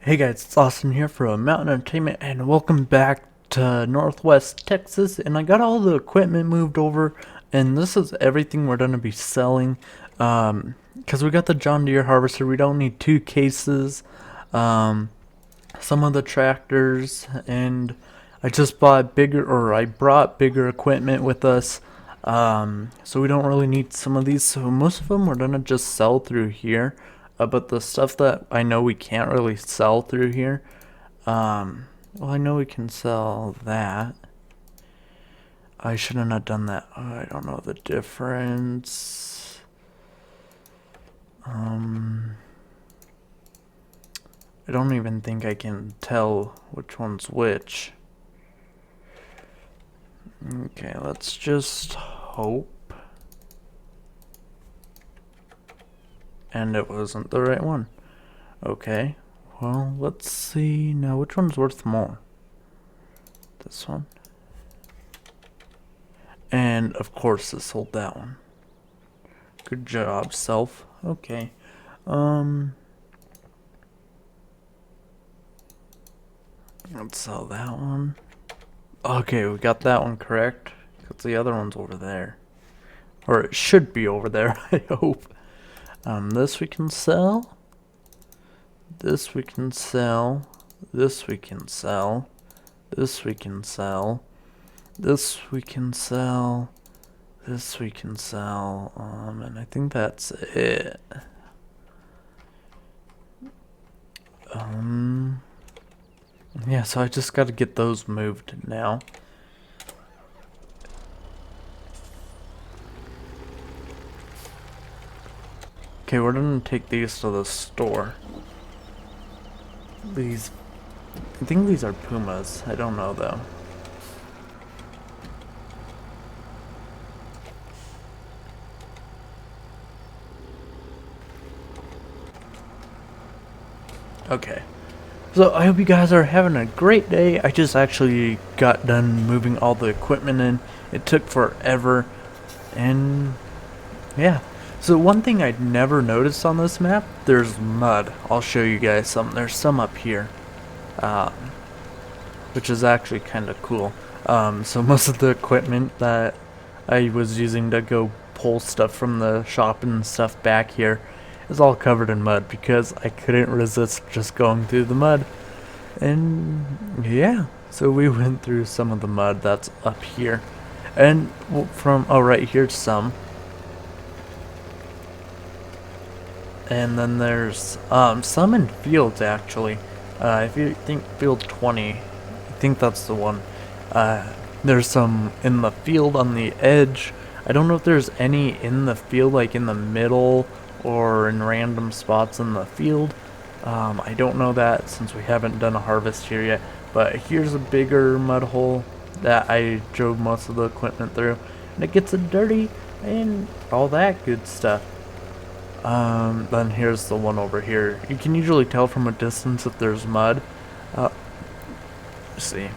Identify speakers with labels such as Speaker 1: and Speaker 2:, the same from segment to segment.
Speaker 1: Hey guys, it's Austin here for Mountain Entertainment, and welcome back to Northwest Texas. And I got all the equipment moved over, and this is everything we're gonna be selling. Because we got the John Deere harvester, we don't need two cases. Um, some of the tractors, and I brought bigger equipment with us. So we don't really need some of these. So most of them we're gonna just sell through here. But the stuff that I know we can't really sell through here, well, I know we can sell that. I shouldn't have done that. I don't know the difference. I don't even think I can tell which one's which. Okay, let's just hope. And it wasn't the right one. Okay, well, let's see now which one's worth more. This one. And of course it sold that one. Good job, self. Okay. Let's sell that one. Okay, we got that one correct. Because the other one's over there. Or it should be over there, I hope. This we can sell. This we can sell. This we can sell. This we can sell. This we can sell. This we can sell. And I think that's it. Yeah, so I just gotta get those moved now. Okay, we're gonna take these to the store. I think these are Pumas. I don't know though. Okay. So I hope you guys are having a great day. I just actually got done moving all the equipment in. It took forever. And yeah. So one thing I'd never noticed on this map, there's mud. I'll show you guys some. There's some up here. Which is actually kind of cool. So most of the equipment that I was using to go pull stuff from the shop and stuff back here is all covered in mud because I couldn't resist just going through the mud. And yeah, so we went through some of the mud that's up here. And right here's some. And then there's some in fields actually. If you think field 20, I think that's the one. There's some in the field on the edge. I don't know if there's any in the field, like in the middle or in random spots in the field. I don't know that since we haven't done a harvest here yet. But here's a bigger mud hole that I drove most of the equipment through. And it gets it dirty and all that good stuff. Then here's the one over here. You can usually tell from a distance if there's mud. Let's see.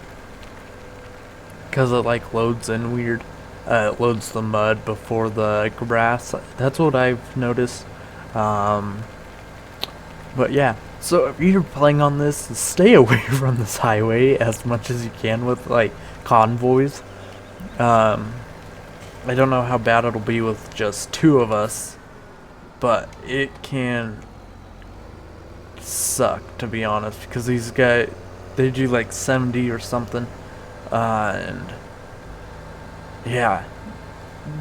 Speaker 1: Because it like loads in weird. It loads the mud before the grass. That's what I've noticed. But yeah, so if you're playing on this, stay away from this highway as much as you can with like convoys. I don't know how bad it'll be with just two of us, but it can suck to be honest because these guys, they do like 70 or something, and yeah,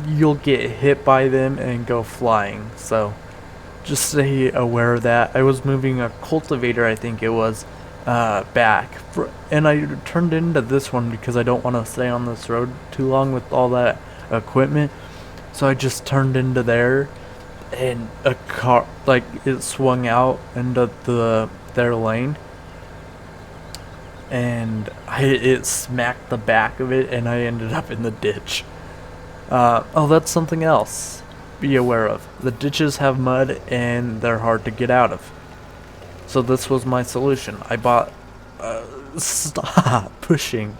Speaker 1: you'll get hit by them and go flying. So just stay aware of that. I was moving a cultivator, I think it was, back, and I turned into this one because I don't want to stay on this road too long with all that equipment. So I just turned into there, and a car, like, it swung out into their lane, and it smacked the back of it, and I ended up in the ditch. Oh, that's something else. Be aware of. The ditches have mud and they're hard to get out of. So this was my solution. I bought stop pushing.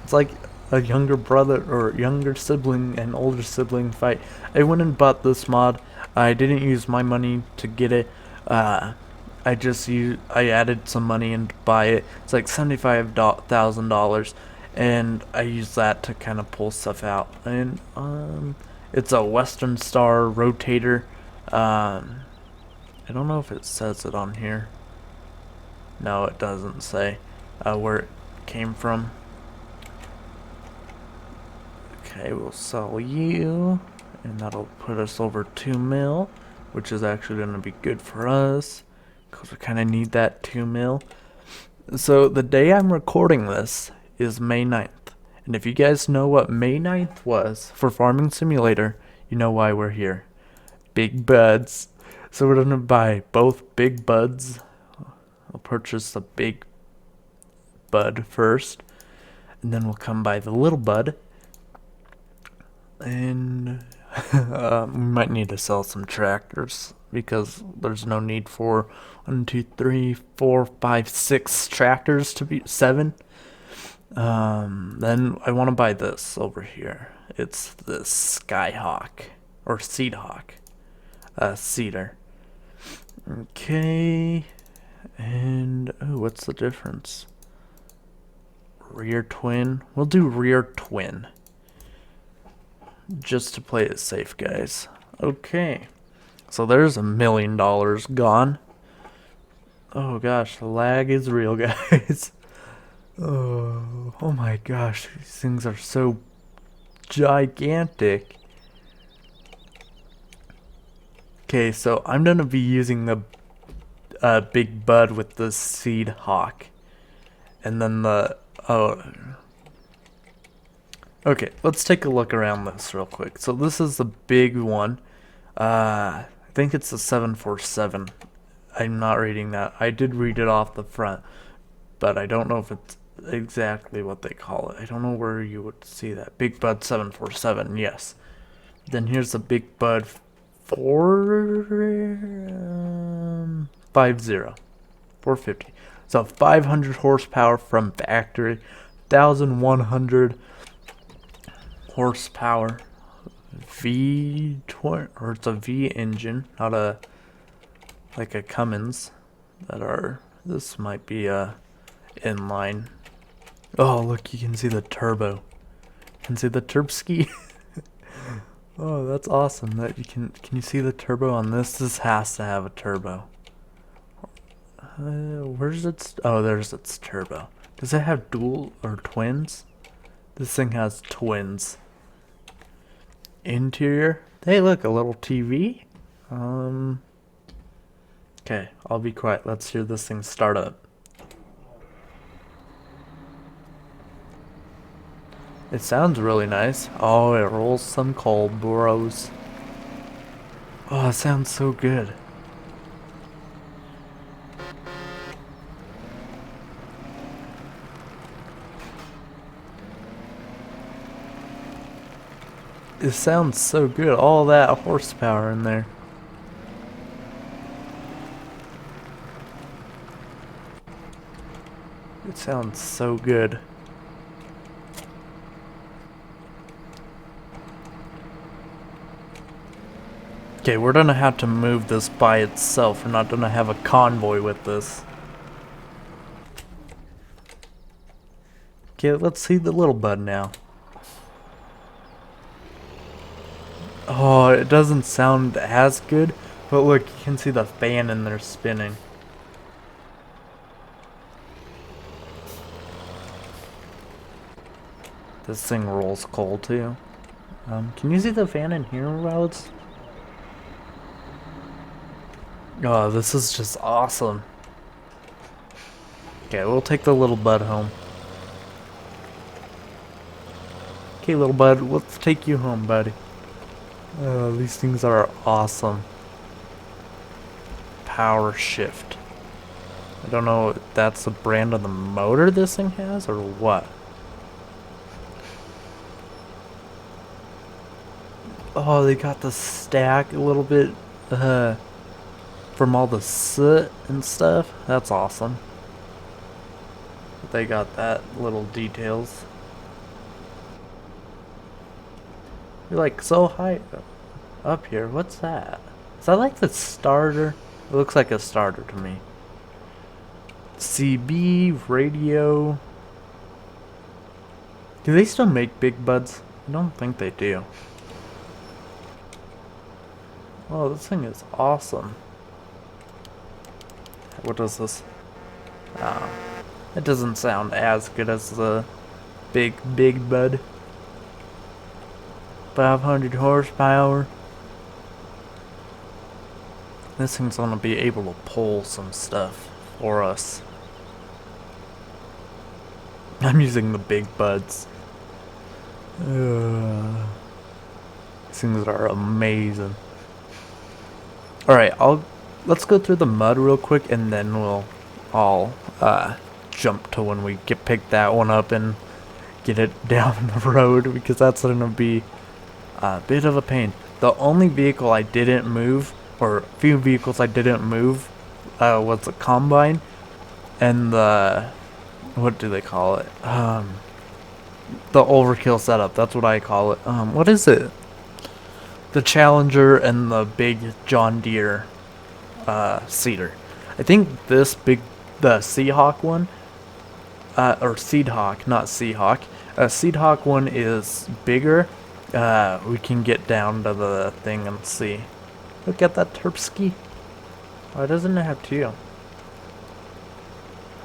Speaker 1: It's like a younger brother or younger sibling and older sibling fight. I went and bought this mod. I didn't use my money to get it. I added some money in to buy it. It's like $75,000, and I use that to kind of pull stuff out. And it's a Western Star rotator. I don't know if it says it on here. No, it doesn't say where it came from. Okay, we'll sell you, and that'll put us over 2 mil, which is actually going to be good for us because we kind of need that 2 mil. So the day I'm recording this is May 9th. And if you guys know what May 9th was for Farming Simulator, you know why we're here. Big buds. So we're going to buy both big buds. I'll purchase the big bud first, and then we'll come by the little bud. And we might need to sell some tractors because there's no need for 1, 2, 3, 4, 5, 6 tractors to be 7. Then I want to buy this over here. It's the Skyhawk or Seedhawk, Cedar. Okay, and what's the difference? Rear twin. We'll do rear twin. Just to play it safe, guys. Okay. So there's $1 million gone. Oh gosh, the lag is real, guys. Oh my gosh, these things are so gigantic. Okay, so I'm gonna be using the big bud with the Seedhawk. And then the okay, let's take a look around this real quick. So this is the big one. I think it's the 747. I'm not reading that. I did read it off the front, but I don't know if it's exactly what they call it. I don't know where you would see that. Big Bud 747, yes. Then here's the Big Bud 450. So 500 horsepower from factory, 1,100 horsepower V20, or it's a V engine, not a like a Cummins. This might be a inline. Oh look, you can see the turbo. You can see the Turbski. Oh, that's awesome. That you can you see the turbo on this? This has to have a turbo. Where's its? Oh, there's its turbo. Does it have dual or twins? This thing has twins. Interior. Hey, look, a little TV. Okay, I'll be quiet. Let's hear this thing start up. It sounds really nice. Oh, it rolls some coal, bros. Oh, it sounds so good. It sounds so good. All that horsepower in there. It sounds so good. Okay, we're gonna have to move this by itself. We're not gonna have a convoy with this. Okay, let's see the little bud now. Oh, it doesn't sound as good, but look, you can see the fan in there spinning. This thing rolls coal too. Can you see the fan in here, Roads? Oh, this is just awesome. Okay, we'll take the little bud home. Okay, little bud, let's take you home, buddy. These things are awesome. Power shift. I don't know if that's the brand of the motor this thing has or what. Oh, they got the stack a little bit from all the soot and stuff. That's awesome. They got that little details. You're like so high up here. What's that? Is that like the starter? It looks like a starter to me. CB, radio. Do they still make Big Buds? I don't think they do. Oh, this thing is awesome. What is this? It doesn't sound as good as the Big Bud. 500 horsepower. This thing's gonna be able to pull some stuff for us. I'm using the Big Buds. These things are amazing. Alright, let's go through the mud real quick and then I'll jump to when we pick that one up and get it down the road, because that's gonna be a bit of a pain. The only vehicle I didn't move, or few vehicles I didn't move, was the combine and the, what do they call it? The overkill setup. That's what I call it. What is it? The Challenger and the big John Deere Cedar. I think the Seahawk one, or Seedhawk, not Seahawk. Seedhawk one is bigger. We can get down to the thing and see. Look at that Terpsky. Why doesn't it have two?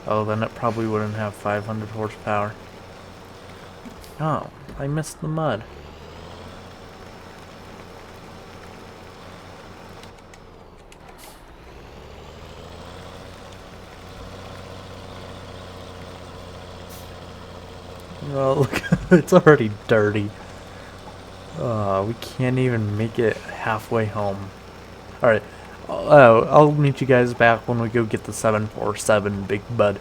Speaker 1: Oh, then it probably wouldn't have 500 horsepower. Oh, I missed the mud. Oh, look, it's already dirty. We can't even make it halfway home. Alright, I'll meet you guys back when we go get the 747 Big Bud.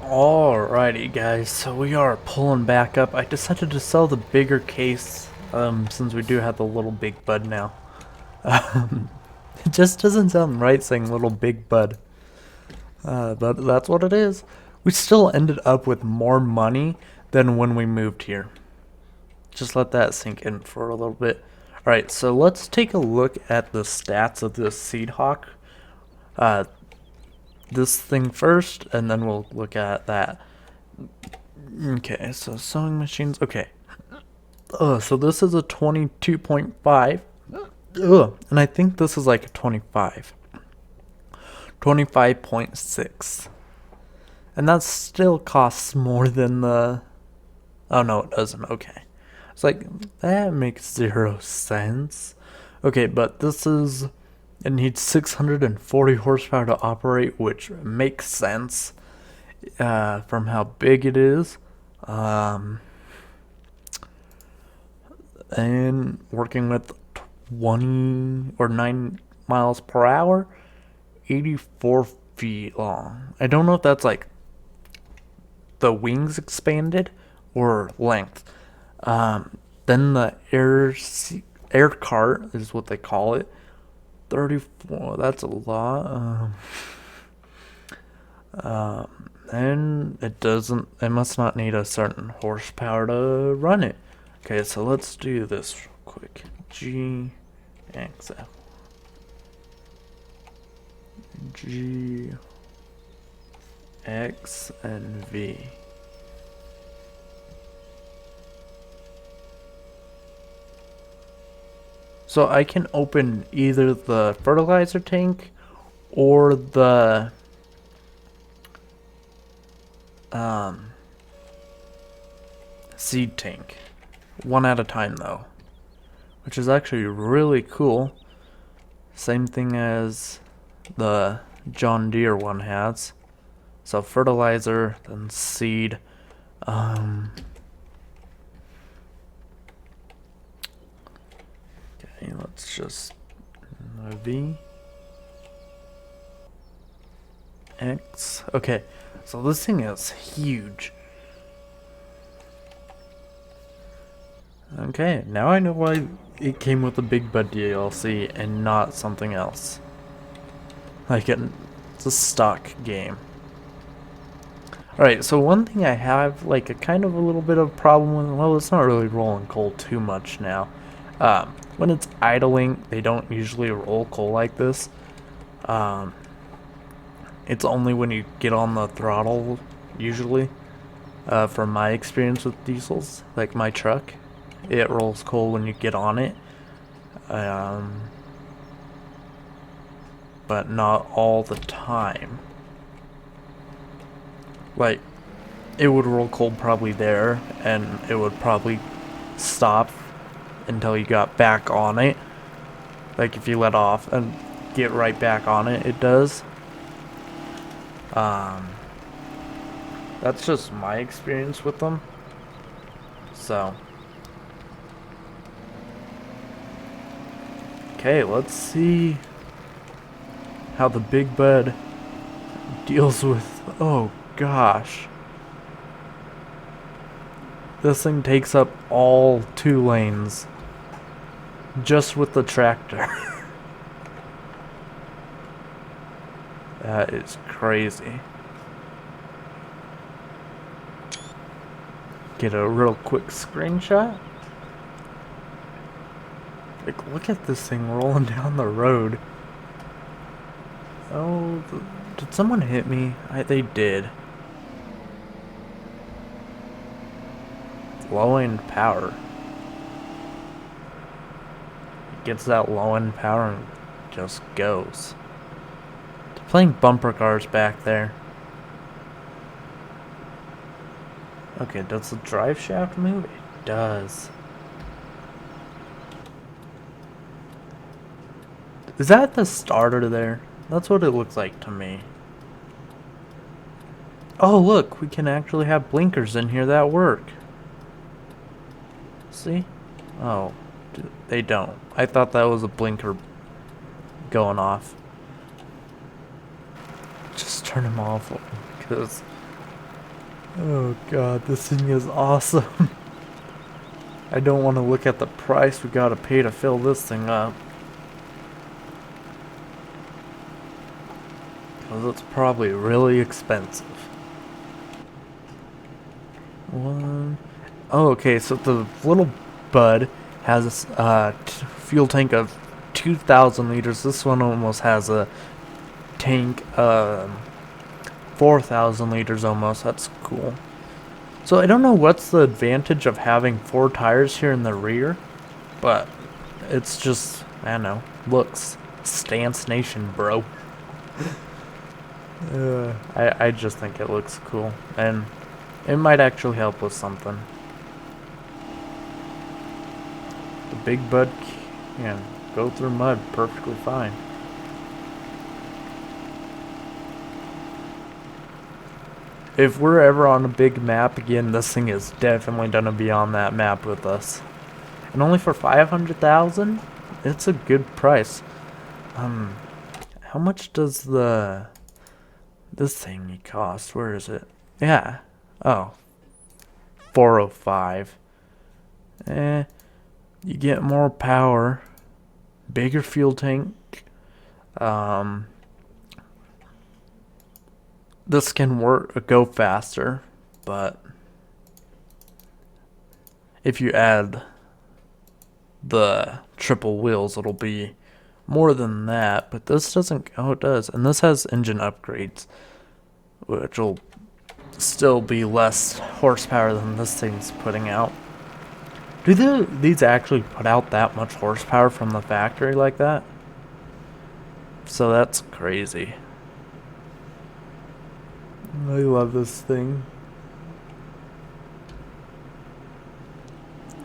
Speaker 1: Alrighty guys, so we are pulling back up. I decided to sell the bigger case, since we do have the little Big Bud now. It just doesn't sound right saying little Big Bud. But that's what it is. We still ended up with more money than when we moved here. Just let that sink in for a little bit. Alright, so let's take a look at the stats of this Seedhawk. This thing first, and then we'll look at that. Okay, so sewing machines. Okay. So this is a 22.5. And I think this is like a 25. 25.6. And that still costs more than the... Oh, no, it doesn't. Okay. It's like, that makes 0 sense. Okay, but this is... It needs 640 horsepower to operate, which makes sense from how big it is. And working with 20 or 9 miles per hour, 84 feet long. I don't know if that's like the wings expanded or length. Then the air cart is what they call it. 34, that's a lot. And it must not need a certain horsepower to run it. Okay, so let's do this real quick. G, X, F. G, X, and V. So I can open either the fertilizer tank or the seed tank. One at a time though, which is actually really cool. Same thing as the John Deere one has. So fertilizer, then seed. Okay, let's just V X. Okay, so this thing is huge. Okay, now I know why it came with the Big Bud DLC and not something else. Like it's a stock game. Alright, so one thing I have like a kind of a little bit of problem with, well, it's not really rolling coal too much now. When it's idling, they don't usually roll coal like this. it's only when you get on the throttle, usually. From my experience with diesels, like my truck, it rolls cold when you get on it. But not all the time. Like, it would roll cold probably there, and it would probably stop until you got back on it. Like, if you let off and get right back on it, it does. That's just my experience with them. So. Okay, let's see how the Big Bud deals with... Oh, gosh. This thing takes up all 2 lanes. Just with the tractor. That is crazy. Get a real quick screenshot. Like, look at this thing rolling down the road. Oh, did someone hit me? They did. Low end power. It gets that low end power and just goes. They're playing bumper cars back there. Okay, does the drive shaft move? It does. Is that the starter there? That's what it looks like to me. Oh, look, we can actually have blinkers in here that work. See? Oh, they don't. I thought that was a blinker going off. Just turn them off, because... Oh god, this thing is awesome. I don't want to look at the price we gotta pay to fill this thing up. Because it's probably really expensive. Oh, okay, so the little Bud has a fuel tank of 2,000 liters. This one almost has a tank 4,000 liters almost. That's cool. So I don't know what's the advantage of having 4 tires here in the rear, but it's just, I don't know, looks. Stance Nation, bro. I just think it looks cool, and it might actually help with something. The Big Bud can go through mud perfectly fine. If we're ever on a big map again, this thing is definitely gonna be on that map with us. And only for 500,000, it's a good price. How much does this thing cost? Where is it? Yeah. Oh. 405. You get more power, bigger fuel tank. This can go faster, but if you add the triple wheels, it'll be more than that. But this doesn't. Oh, it does, and this has engine upgrades, which will still be less horsepower than this thing's putting out. Do these actually put out that much horsepower from the factory like that? So that's crazy. I love this thing.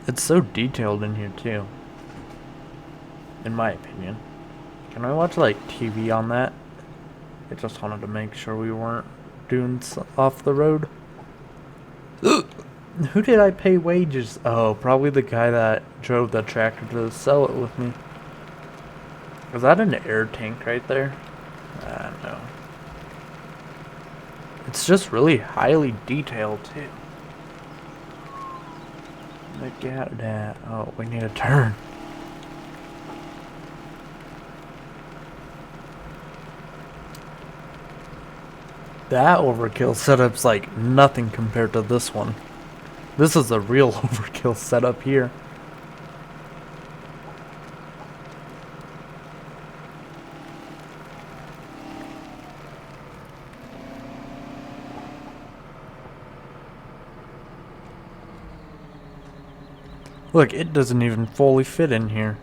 Speaker 1: It's so detailed in here too, in my opinion. Can I watch like TV on that? I just wanted to make sure we weren't doing off the road. Who did I pay wages? Oh, probably the guy that drove the tractor to sell it with me. Is that an air tank right there? I don't know. It's just really highly detailed too. Look at that. Oh, we need a turn. That overkill setup's like nothing compared to this one. This is a real overkill setup here. Look, it doesn't even fully fit in here.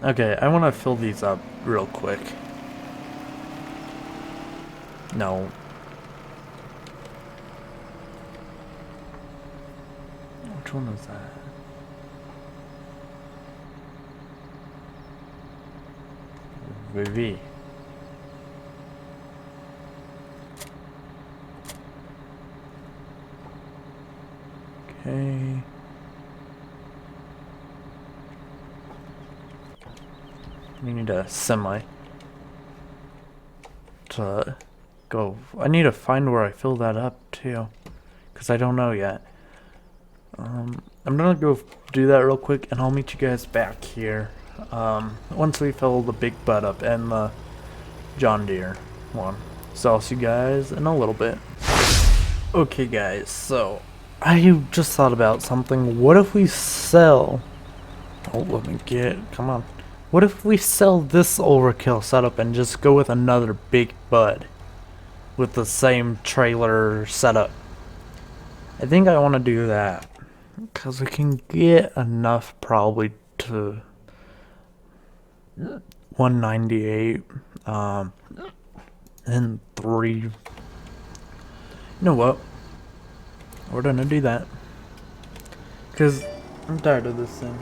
Speaker 1: Okay, I want to fill these up real quick. No. Which one is that? VV. Okay. We need a semi to go. I need to find where I fill that up too, because I don't know yet. I'm gonna go do that real quick, and I'll meet you guys back here once we fill the big butt up and the John Deere one. So I'll see you guys in a little bit. Okay guys, so I just thought about something. What if we sell... Oh, let me come on. What if we sell this overkill setup and just go with another big bud with the same trailer setup? I think I want to do that because we can get enough probably to 198 and 3. You know what? We're gonna do that because I'm tired of this thing.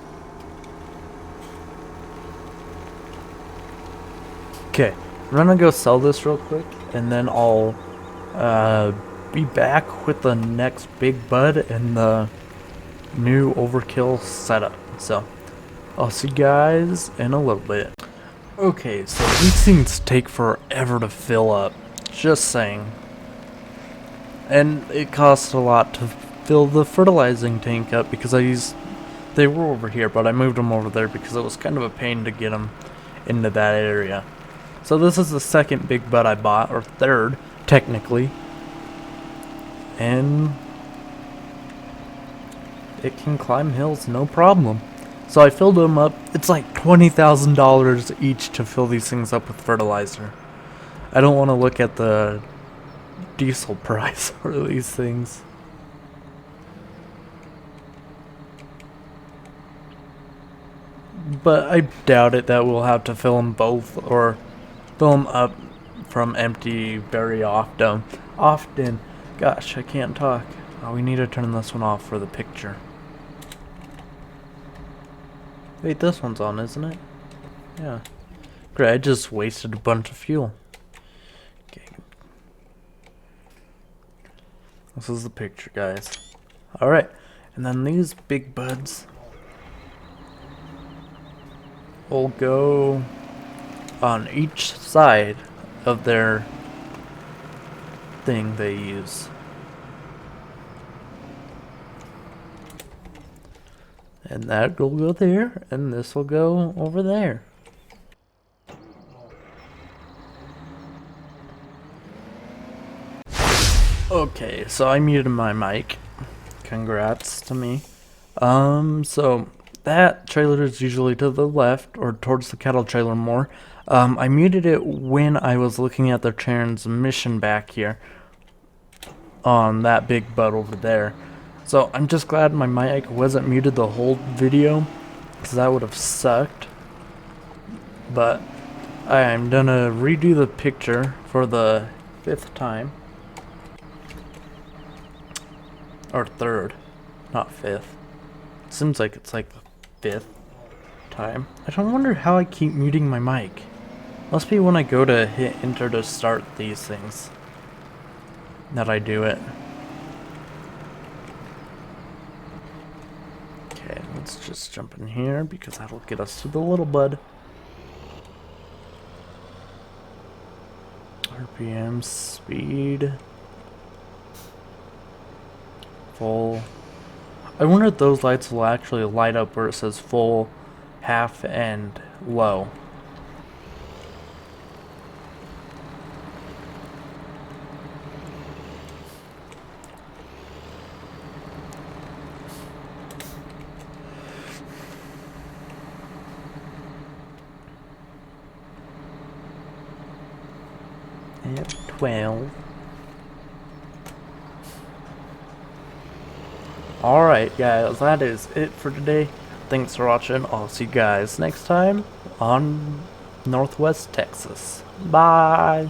Speaker 1: Okay, I'm gonna go sell this real quick, and then I'll be back with the next big bud and the new overkill setup. So I'll see you guys in a little bit. Okay, so these things take forever to fill up, just saying. And it costs a lot to fill the fertilizing tank up because they were over here, but I moved them over there because it was kind of a pain to get them into that area. So this is the second big bud I bought, or third, technically. And it can climb hills, no problem. So I filled them up. It's like $20,000 each to fill these things up with fertilizer. I don't want to look at the diesel price for these things. But I doubt it that we'll have to fill them both or fill them up from empty very often. Gosh, I can't talk. Oh, we need to turn this one off for the picture. Wait, this one's on, isn't it? Yeah. Great, I just wasted a bunch of fuel. Okay. This is the picture, guys. Alright, and then these big buds will go on each side of their thing they use. And that will go there, and this will go over there. Okay, so I muted my mic. Congrats to me. So that trailer is usually to the left, or towards the cattle trailer more. I muted it when I was looking at the transmission back here on that big butt over there. So I'm just glad my mic wasn't muted the whole video, because that would have sucked. But I'm gonna redo the picture for the 5th time. Or 3rd, not 5th. Seems like it's like the 5th time. I don't wonder how I keep muting my mic. Must be when I go to hit enter to start these things that I do it. Okay, let's just jump in here because that'll get us to the little bud. RPM, speed, full. I wonder if those lights will actually light up where it says full, half, and low. Yep, 12. Alright, guys, that is it for today. Thanks for watching. I'll see you guys next time on Northwest Texas. Bye.